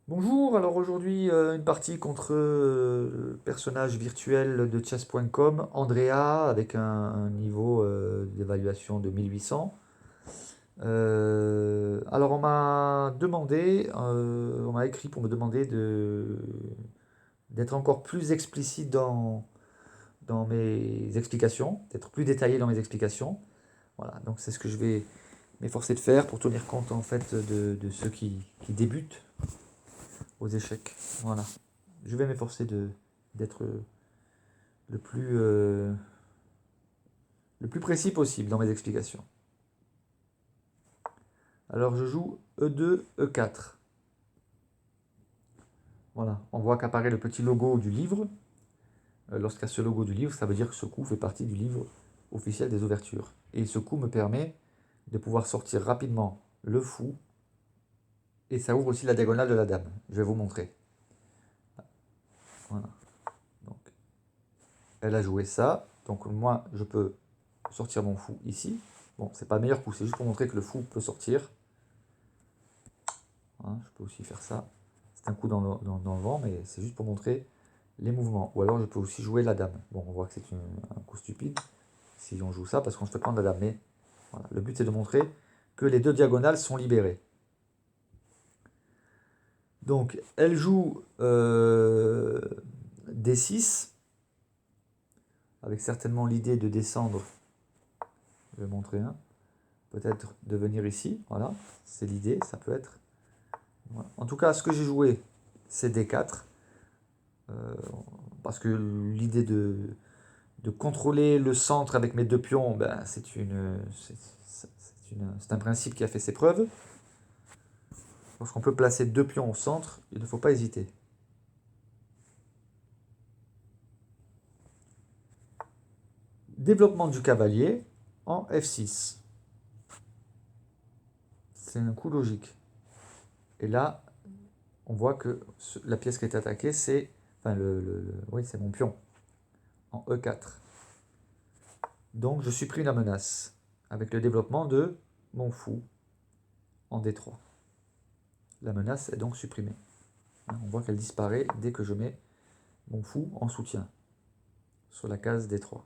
Bonjour, alors aujourd'hui une partie contre le personnage virtuel de chess.com, Andrea, avec un niveau d'évaluation de 1800. Alors on m'a écrit pour me demander d'être encore plus explicite dans mes explications, d'être plus détaillé dans mes explications. Voilà, donc c'est ce que je vais m'efforcer de faire pour tenir compte en fait de ceux qui débutent aux échecs. Voilà. Je vais m'efforcer d'être le plus, euh, le plus précis possible dans mes explications. Alors je joue E2, E4. Voilà, on voit qu'apparaît le petit logo du livre. Lorsqu'il y a ce logo du livre, ça veut dire que ce coup fait partie du livre officiel des ouvertures. Et ce coup me permet de pouvoir sortir rapidement le fou. Et ça ouvre aussi la diagonale de la dame. Je vais vous montrer. Voilà. Donc, elle a joué ça. Donc moi, je peux sortir mon fou ici. Bon, c'est pas le meilleur coup, c'est juste pour montrer que le fou peut sortir. Hein, je peux aussi faire ça. C'est un coup dans le vent, mais c'est juste pour montrer les mouvements. Ou alors je peux aussi jouer la dame. Bon, on voit que c'est un coup stupide si on joue ça, parce qu'on se fait prendre la dame. Mais voilà, le but c'est de montrer que les deux diagonales sont libérées. Donc, elle joue D6, avec certainement l'idée de descendre. Je vais montrer un. Peut-être de venir ici. Voilà, c'est l'idée, ça peut être. Voilà. En tout cas, ce que j'ai joué, c'est D4. Parce que l'idée de contrôler le centre avec mes deux pions, ben, c'est un principe qui a fait ses preuves. Lorsqu'on peut placer deux pions au centre, il ne faut pas hésiter. Développement du cavalier en F6. C'est un coup logique. Et là, on voit que la pièce qui est attaquée, c'est enfin oui, c'est mon pion en E4. Donc je supprime la menace avec le développement de mon fou en D3. La menace est donc supprimée. On voit qu'elle disparaît dès que je mets mon fou en soutien sur la case D3.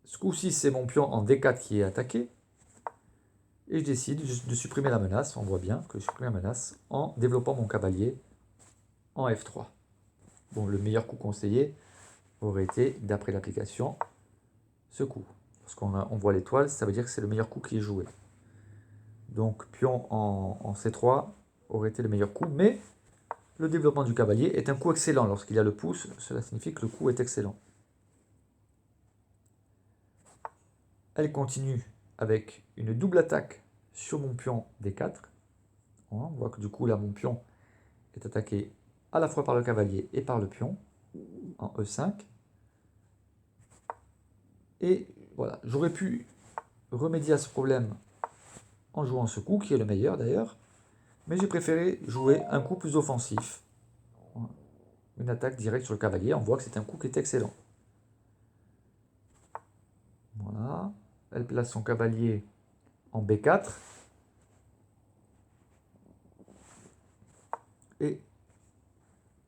Ce coup-ci, c'est mon pion en D4 qui est attaqué. Et je décide de supprimer la menace. On voit bien que je supprime la menace en développant mon cavalier en F3. Bon, le meilleur coup conseillé aurait été, d'après l'application, ce coup. Parce qu'on voit l'étoile, ça veut dire que c'est le meilleur coup qui est joué. Donc pion en C3 aurait été le meilleur coup, mais le développement du cavalier est un coup excellent. Lorsqu'il y a le pouce, cela signifie que le coup est excellent. Elle continue avec une double attaque sur mon pion D4. On voit que du coup là mon pion est attaqué à la fois par le cavalier et par le pion en E5. Et voilà, j'aurais pu remédier à ce problème en jouant ce coup, qui est le meilleur d'ailleurs, mais j'ai préféré jouer un coup plus offensif. Une attaque directe sur le cavalier, on voit que c'est un coup qui est excellent. Voilà, elle place son cavalier en B4. Et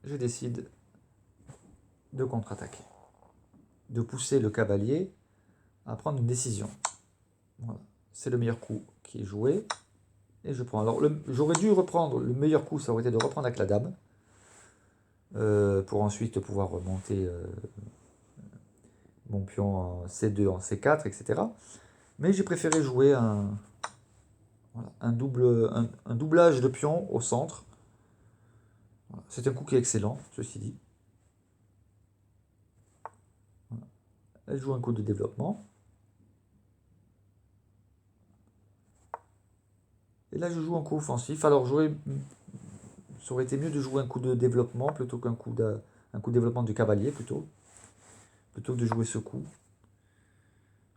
je décide de contre-attaquer, de pousser le cavalier à prendre une décision. Voilà. C'est le meilleur coup qui est joué. Et je prends. Alors, j'aurais dû reprendre, le meilleur coup, ça aurait été de reprendre avec la dame. Pour ensuite pouvoir remonter mon pion en C2, en C4, etc. Mais j'ai préféré jouer voilà, un doublage de pion au centre. Voilà. C'est un coup qui est excellent, ceci dit. Voilà. Elle joue un coup de développement. Et là, je joue un coup offensif. Alors, ça aurait été mieux de jouer un coup de développement plutôt qu'un coup de développement du cavalier, plutôt que de jouer ce coup.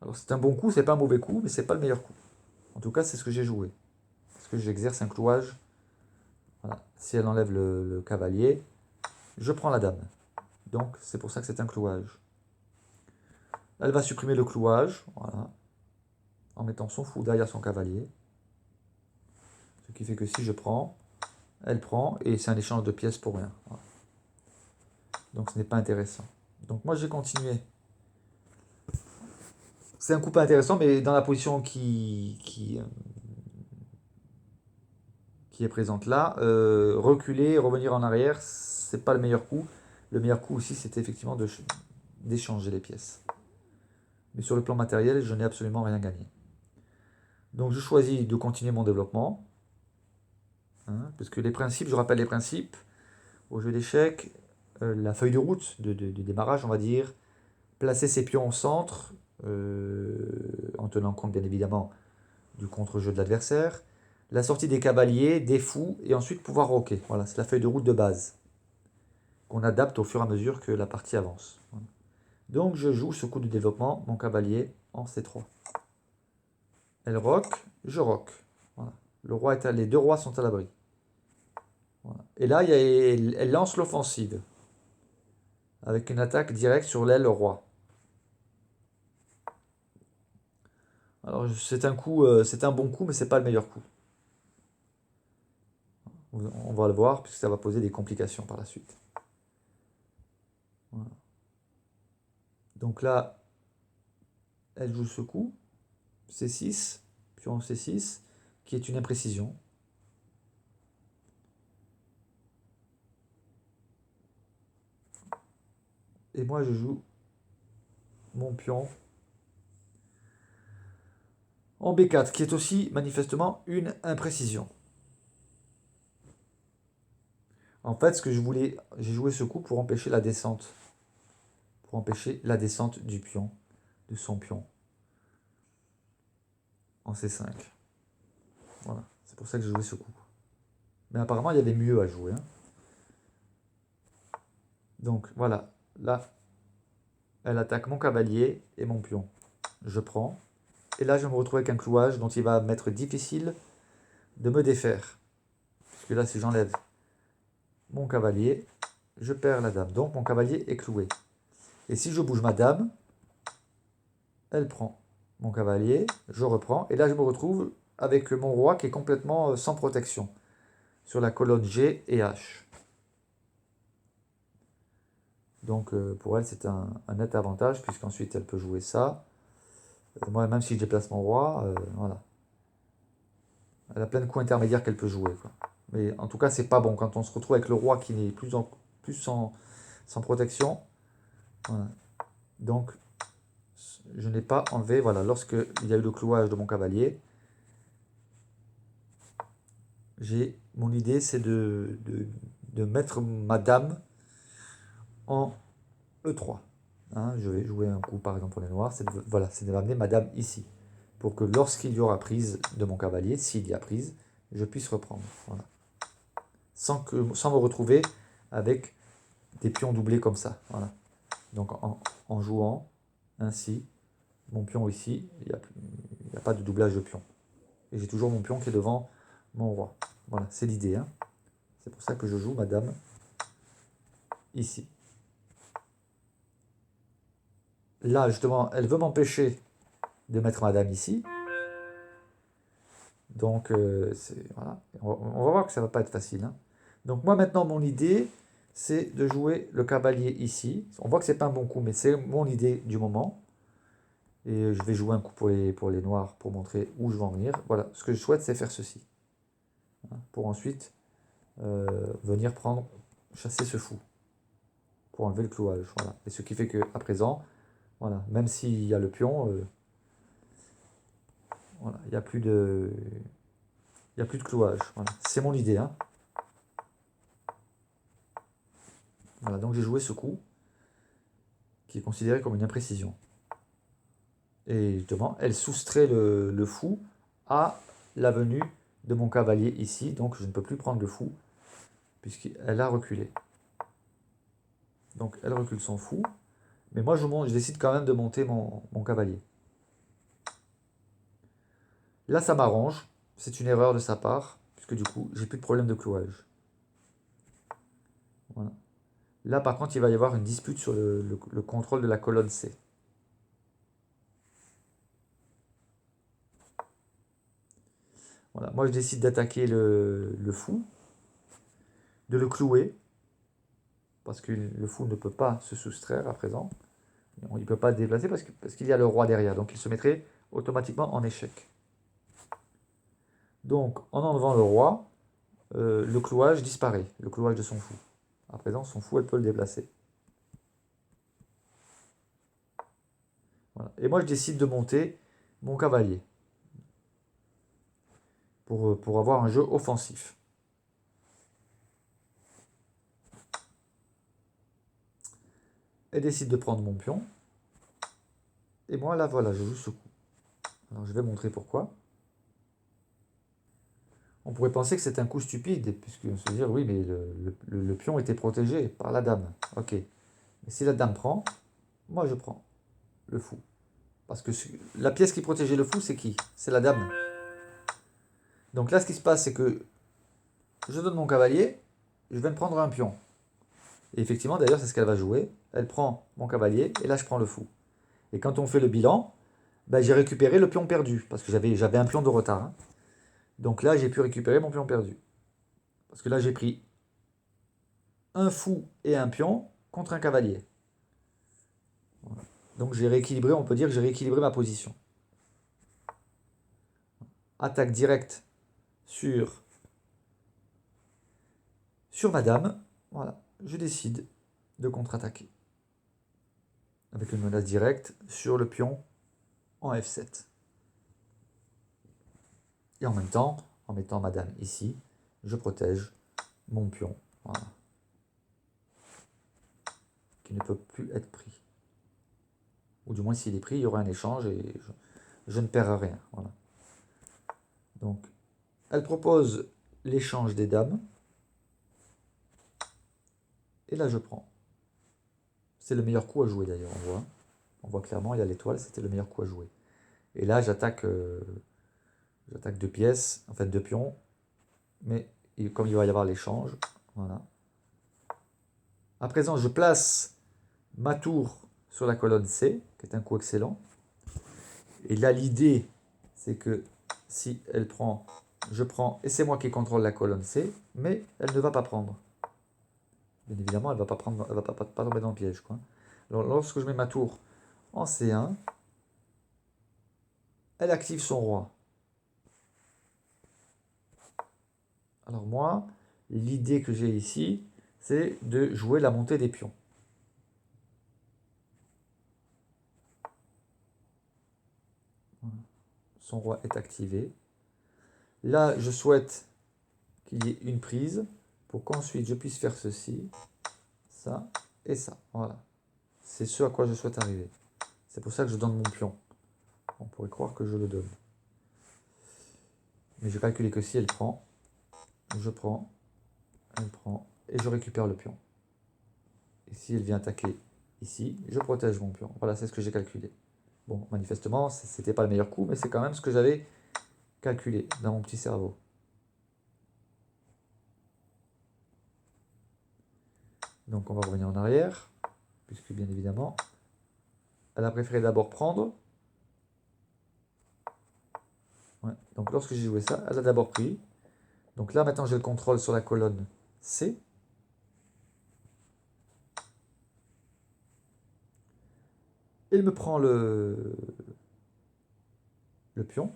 Alors, c'est un bon coup, c'est pas un mauvais coup, mais c'est pas le meilleur coup. En tout cas, c'est ce que j'ai joué. Parce que j'exerce un clouage. Voilà. Si elle enlève le cavalier, je prends la dame. Donc, c'est pour ça que c'est un clouage. Elle va supprimer le clouage, voilà, en mettant son fou derrière son cavalier. Ce qui fait que si je prends, elle prend, et c'est un échange de pièces pour rien. Voilà. Donc ce n'est pas intéressant. Donc moi j'ai continué. C'est un coup pas intéressant, mais dans la position qui est présente là, reculer, revenir en arrière, c'est pas le meilleur coup. Le meilleur coup aussi, c'était effectivement d'échanger les pièces. Mais sur le plan matériel, je n'ai absolument rien gagné. Donc je choisis de continuer mon développement. Hein, parce que les principes, je rappelle les principes, au jeu d'échecs, la feuille de route de démarrage, on va dire, placer ses pions au centre, en tenant compte bien évidemment du contre-jeu de l'adversaire, la sortie des cavaliers, des fous, et ensuite pouvoir roquer. Voilà, c'est la feuille de route de base, qu'on adapte au fur et à mesure que la partie avance. Voilà. Donc je joue ce coup de développement, mon cavalier en C3. Elle roque, je roque. Voilà. Le roi est les deux rois sont à l'abri. Voilà. Et là, elle lance l'offensive, avec une attaque directe sur l'aile roi. Alors c'est un coup, c'est un bon coup, mais c'est pas le meilleur coup. On va le voir, puisque ça va poser des complications par la suite. Voilà. Donc là, elle joue ce coup, C6, pion C6, qui est une imprécision. Et moi, je joue mon pion en B4, qui est aussi manifestement une imprécision. En fait, ce que je voulais, j'ai joué ce coup pour empêcher la descente. Pour empêcher la descente du pion, de son pion, en C5. Voilà, c'est pour ça que j'ai joué ce coup. Mais apparemment, il y avait mieux à jouer. Hein. Donc voilà, là, elle attaque mon cavalier et mon pion. Je prends. Et là, je me retrouve avec un clouage dont il va m'être difficile de me défaire. Parce que là, si j'enlève mon cavalier, je perds la dame. Donc mon cavalier est cloué. Et si je bouge ma dame, elle prend mon cavalier, je reprends. Et là, je me retrouve avec mon roi qui est complètement sans protection sur la colonne G et H. Donc pour elle, c'est un net avantage, puisqu'ensuite elle peut jouer ça. Moi, même si je déplace mon roi, voilà. Elle a plein de coups intermédiaires qu'elle peut jouer. Quoi. Mais en tout cas, c'est pas bon. Quand on se retrouve avec le roi qui n'est plus sans protection. Voilà. Donc, je n'ai pas enlevé. Voilà, lorsqu'il y a eu le clouage de mon cavalier, mon idée, c'est de mettre ma dame en E3. Hein, je vais jouer un coup, par exemple, pour les noirs. C'est de m'amener ma dame ici. Pour que lorsqu'il y aura prise de mon cavalier, s'il y a prise, je puisse reprendre. Voilà. Sans me retrouver avec des pions doublés comme ça. Voilà. Donc en jouant ainsi, mon pion ici, il n'y a pas de doublage de pion. Et j'ai toujours mon pion qui est devant mon roi. Voilà, c'est l'idée. Hein. C'est pour ça que je joue ma dame ici. Là, justement, elle veut m'empêcher de mettre ma dame ici. Donc, voilà. On va voir que ça ne va pas être facile. Hein. Donc moi, maintenant, mon idée, c'est de jouer le cavalier ici. On voit que c'est pas un bon coup, mais c'est mon idée du moment. Et je vais jouer un coup pour les noirs pour montrer où je vais en venir. Voilà, ce que je souhaite, c'est faire ceci. Hein, pour ensuite venir chasser ce fou. Pour enlever le clouage. Voilà. Et ce qui fait qu'à présent, voilà, même s'il y a le pion, voilà, il n'y a plus de clouage. Voilà. C'est mon idée. Hein. Voilà, donc j'ai joué ce coup qui est considéré comme une imprécision. Et justement, elle soustrait le fou à la venue de mon cavalier ici. Donc je ne peux plus prendre le fou puisqu'elle a reculé. Donc elle recule son fou. Mais moi je décide quand même de monter mon cavalier. Là ça m'arrange. C'est une erreur de sa part. Puisque du coup j'ai plus de problème de clouage. Voilà. Là par contre il va y avoir une dispute sur le contrôle de la colonne C. Voilà. Moi, je décide d'attaquer le fou, de le clouer, parce que le fou ne peut pas se soustraire à présent. Il ne peut pas déplacer parce qu'il y a le roi derrière. Donc il se mettrait automatiquement en échec. Donc en enlevant le roi, le clouage disparaît, le clouage de son fou. À présent, son fou, elle peut le déplacer. Voilà. Et moi, je décide de monter mon cavalier pour avoir un jeu offensif. Elle décide de prendre mon pion. Et moi, là, voilà, je joue ce coup. Alors, je vais montrer pourquoi. On pourrait penser que c'est un coup stupide, puisqu'on se dit, oui, mais le pion était protégé par la dame. Ok. Mais si la dame prend, moi, je prends le fou. Parce que la pièce qui protégeait le fou, c'est qui? C'est la dame. Donc là, ce qui se passe, c'est que je donne mon cavalier, je vais me prendre un pion. Et effectivement, d'ailleurs, c'est ce qu'elle va jouer. Elle prend mon cavalier, et là, je prends le fou. Et quand on fait le bilan, ben, j'ai récupéré le pion perdu, parce que j'avais un pion de retard. Hein. Donc là, j'ai pu récupérer mon pion perdu. Parce que là, j'ai pris un fou et un pion contre un cavalier. Voilà. Donc j'ai rééquilibré, on peut dire que j'ai rééquilibré ma position. Attaque directe sur ma dame. Voilà, je décide de contre-attaquer. Avec une menace directe sur le pion en F7. Et en même temps, en mettant ma dame ici, je protège mon pion. Voilà. Qui ne peut plus être pris. Ou du moins s'il est pris, il y aura un échange et je ne perds rien. Voilà. Donc, elle propose l'échange des dames. Et là, je prends. C'est le meilleur coup à jouer d'ailleurs, on voit. On voit clairement, il y a l'étoile, c'était le meilleur coup à jouer. Et là, j'attaque deux pièces, en fait deux pions. Mais comme il va y avoir l'échange, voilà. À présent, je place ma tour sur la colonne C, qui est un coup excellent. Et là, l'idée, c'est que si elle prend, je prends, et c'est moi qui contrôle la colonne C, mais elle ne va pas prendre. Bien évidemment, elle ne va pas prendre, elle va pas tomber dans le piège, quoi. Alors, lorsque je mets ma tour en C1, elle active son roi. Alors moi, l'idée que j'ai ici, c'est de jouer la montée des pions. Voilà. Son roi est activé. Là, je souhaite qu'il y ait une prise pour qu'ensuite je puisse faire ceci, ça et ça. Voilà. C'est ce à quoi je souhaite arriver. C'est pour ça que je donne mon pion. On pourrait croire que je le donne. Mais j'ai calculé que si elle prend, je prends, elle prend, et je récupère le pion. Et si elle vient attaquer ici, je protège mon pion. Voilà, c'est ce que j'ai calculé. Bon, manifestement, c'était pas le meilleur coup, mais c'est quand même ce que j'avais calculé dans mon petit cerveau. Donc on va revenir en arrière, puisque bien évidemment, elle a préféré d'abord prendre. Ouais. Donc lorsque j'ai joué ça, elle a d'abord pris. Donc là maintenant j'ai le contrôle sur la colonne C. Elle me prend le pion.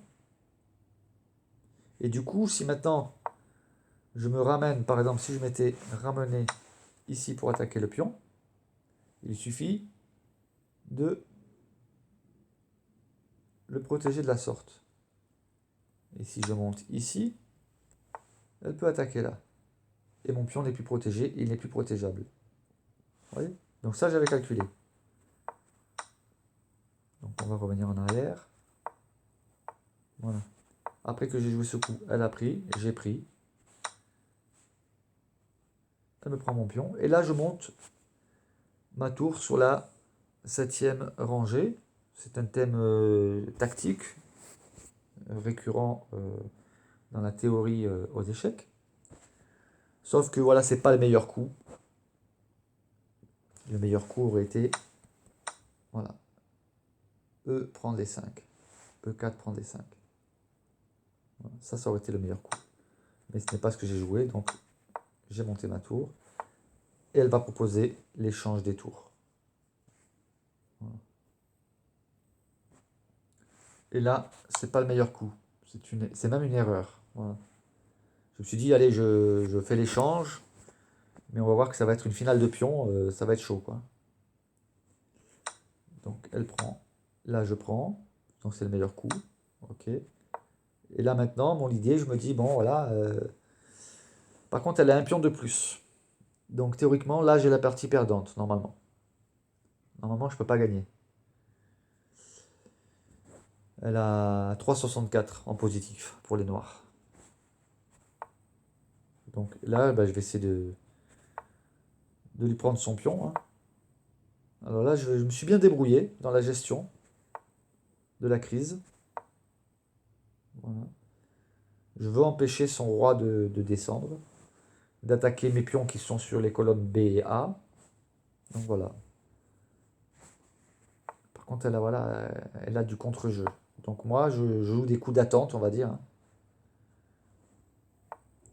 Et du coup, si maintenant je me ramène, par exemple, si je m'étais ramené ici pour attaquer le pion, il suffit de le protéger de la sorte. Et si je monte ici, elle peut attaquer là. Et mon pion n'est plus protégé, il n'est plus protégeable. Vous voyez? Donc ça, j'avais calculé. Donc on va revenir en arrière. Voilà. Après que j'ai joué ce coup, elle a pris, j'ai pris. Elle me prend mon pion. Et là, je monte ma tour sur la 7e rangée. C'est un thème tactique récurrent dans la théorie aux échecs. Sauf que voilà, c'est pas le meilleur coup. Le meilleur coup aurait été, voilà, E prend D5. E4 prend D5. Voilà. Ça aurait été le meilleur coup. Mais ce n'est pas ce que j'ai joué, donc j'ai monté ma tour. Et elle va proposer l'échange des tours. Voilà. Et là, c'est pas le meilleur coup. C'est même une erreur. Voilà. Je me suis dit, allez, je fais l'échange. Mais on va voir que ça va être une finale de pion. Ça va être chaud, quoi. Donc elle prend. Là, je prends. Donc c'est le meilleur coup. Ok. Et là maintenant, mon idée, je me dis, bon voilà. Par contre, elle a un pion de plus. Donc théoriquement, là, j'ai la partie perdante, normalement. Normalement, je peux pas gagner. Elle a 3,64 en positif pour les noirs. Donc là, bah, je vais essayer de lui prendre son pion, hein. Alors là, je me suis bien débrouillé dans la gestion de la crise. Voilà. Je veux empêcher son roi de descendre, d'attaquer mes pions qui sont sur les colonnes B et A. Donc voilà. Par contre, voilà, elle a du contre-jeu. Donc moi, je joue des coups d'attente, on va dire, hein.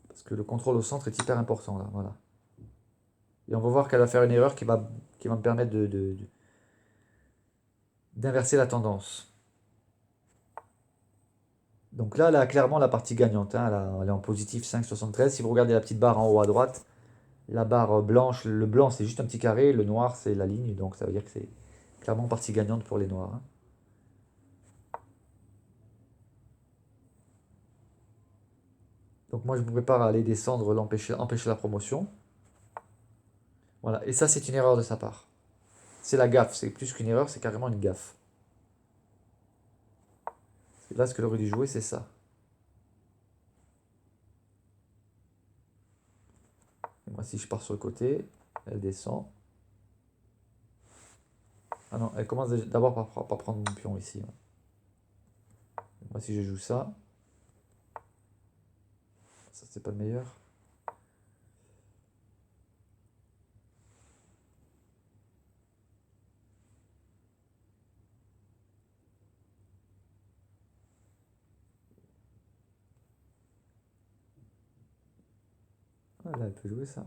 Parce que le contrôle au centre est hyper important là. Voilà. Et on va voir qu'elle va faire une erreur qui va me permettre d'inverser la tendance. Donc là, elle a clairement la partie gagnante, hein. Elle est en positif 5,73. Si vous regardez la petite barre en haut à droite, la barre blanche, le blanc c'est juste un petit carré, le noir c'est la ligne, donc ça veut dire que c'est clairement partie gagnante pour les noirs, hein. Donc moi je me prépare à aller descendre, empêcher la promotion. Voilà, et ça c'est une erreur de sa part. C'est la gaffe, c'est plus qu'une erreur, c'est carrément une gaffe. Là ce qu'elle aurait dû jouer c'est ça. Et moi si je pars sur le côté, elle descend. Ah non, elle commence d'abord par prendre mon pion ici, hein. Moi si je joue ça, ça c'est pas le meilleur. Ah, là elle peut jouer ça.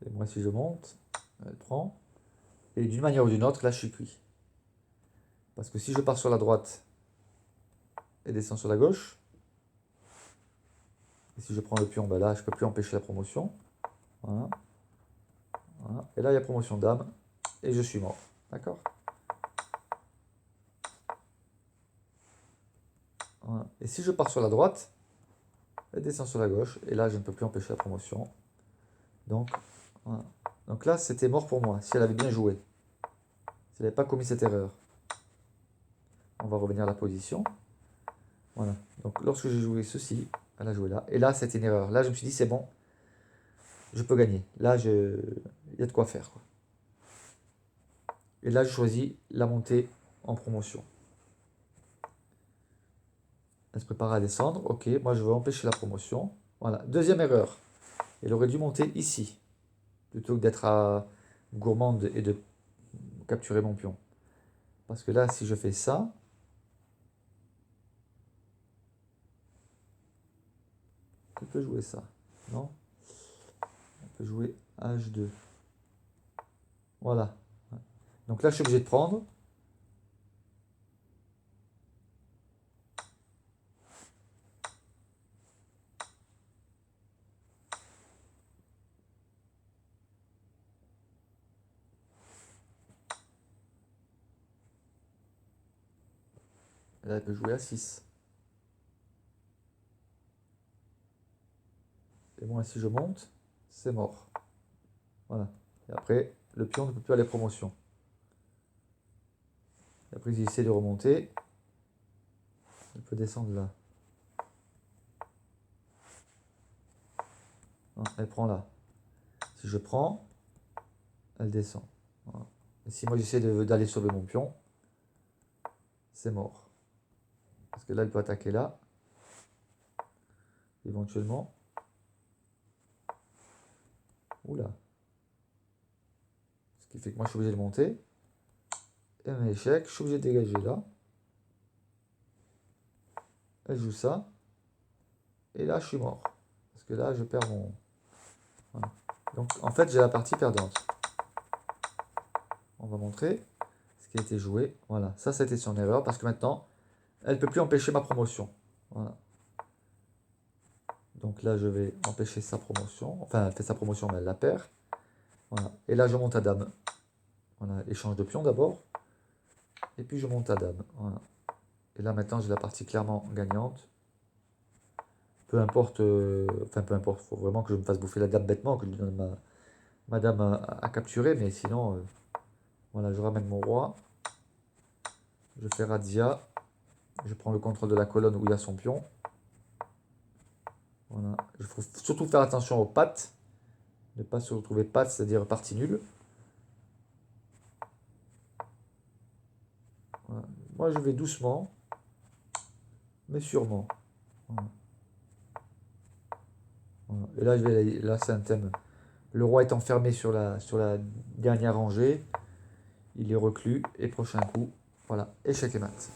Et moi si je monte, elle prend. Et d'une manière ou d'une autre, là je suis cuit. Parce que si je pars sur la droite et descends sur la gauche, et si je prends le pion, ben là je peux plus empêcher la promotion. Voilà. Voilà. Et là il y a promotion dame, et je suis mort. D'accord. Voilà. Et si je pars sur la droite, elle descend sur la gauche, et là je ne peux plus empêcher la promotion. Donc, voilà. Donc là c'était mort pour moi, si elle avait bien joué. Si elle n'avait pas commis cette erreur. On va revenir à la position. Voilà. Donc lorsque j'ai joué ceci, elle a joué là. Et là c'était une erreur. Là je me suis dit c'est bon, je peux gagner. Là il y a de quoi faire, quoi. Et là je choisis la montée en promotion. Elle se prépare à descendre. Ok, moi je veux empêcher la promotion. Voilà, deuxième erreur. Elle aurait dû monter ici, plutôt que d'être à gourmande et de capturer mon pion. Parce que là, si je fais ça, elle peut jouer ça. Non? Elle peut jouer H2. Voilà. Donc là, je suis obligé de prendre. Et là, elle peut jouer A6. Et moi, si je monte, c'est mort. Voilà. Et après, le pion ne peut plus aller promotion. Et après, il essaie de remonter. Elle peut descendre là. Non, elle prend là. Si je prends, elle descend. Voilà. Et si moi j'essaie d'aller sauver mon pion, c'est mort. Parce que là, elle peut attaquer là, éventuellement. Oula. Ce qui fait que moi, je suis obligé de monter. Et un échec, je suis obligé de dégager là. Elle joue ça. Et là, je suis mort. Parce que là, je perds mon... Voilà. Donc, en fait, j'ai la partie perdante. On va montrer ce qui a été joué. Voilà, ça, c'était son erreur. Parce que maintenant, elle ne peut plus empêcher ma promotion. Voilà. Donc là, je vais empêcher sa promotion. Enfin, elle fait sa promotion, mais elle la perd. Voilà. Et là, je monte à dame. Voilà, échange de pion d'abord. Et puis, je monte à dame. Voilà. Et là, maintenant, j'ai la partie clairement gagnante. Peu importe, enfin peu importe, faut vraiment que je me fasse bouffer la dame bêtement, que je lui donne ma dame à capturer, mais sinon, voilà, je ramène mon roi, je fais razzia, je prends le contrôle de la colonne où il y a son pion. Voilà, il faut surtout faire attention aux pattes, ne pas se retrouver pattes, c'est-à-dire partie nulle. Voilà. Moi, je vais doucement, mais sûrement. Voilà. Voilà. Et là, là c'est un thème. Le roi est enfermé sur la dernière rangée. Il est reclus. Et prochain coup, voilà, échec et mat.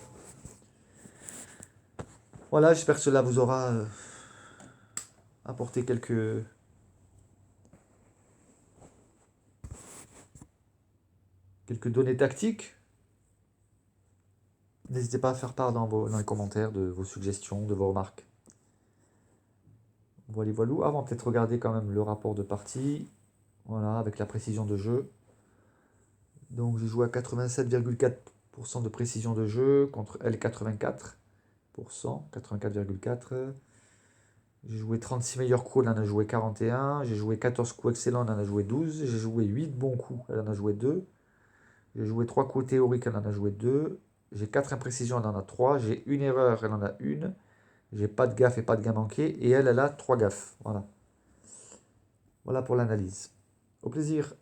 Voilà, j'espère que cela vous aura apporté quelques données tactiques. N'hésitez pas à faire part dans les commentaires de vos suggestions, de vos remarques. Voilà, voilà. Avant, peut-être regarder quand même le rapport de partie. Voilà, avec la précision de jeu. Donc j'ai joué à 87,4% de précision de jeu contre elle 84%. 84,4%. J'ai joué 36 meilleurs coups, elle en a joué 41. J'ai joué 14 coups excellents, elle en a joué 12. J'ai joué 8 bons coups, elle en a joué 2. J'ai joué 3 coups théoriques, elle en a joué 2. J'ai 4 imprécisions, elle en a 3. J'ai une erreur, elle en a une. J'ai pas de gaffe et pas de gain manqué. Et elle a 3 gaffes. Voilà. Voilà pour l'analyse. Au plaisir.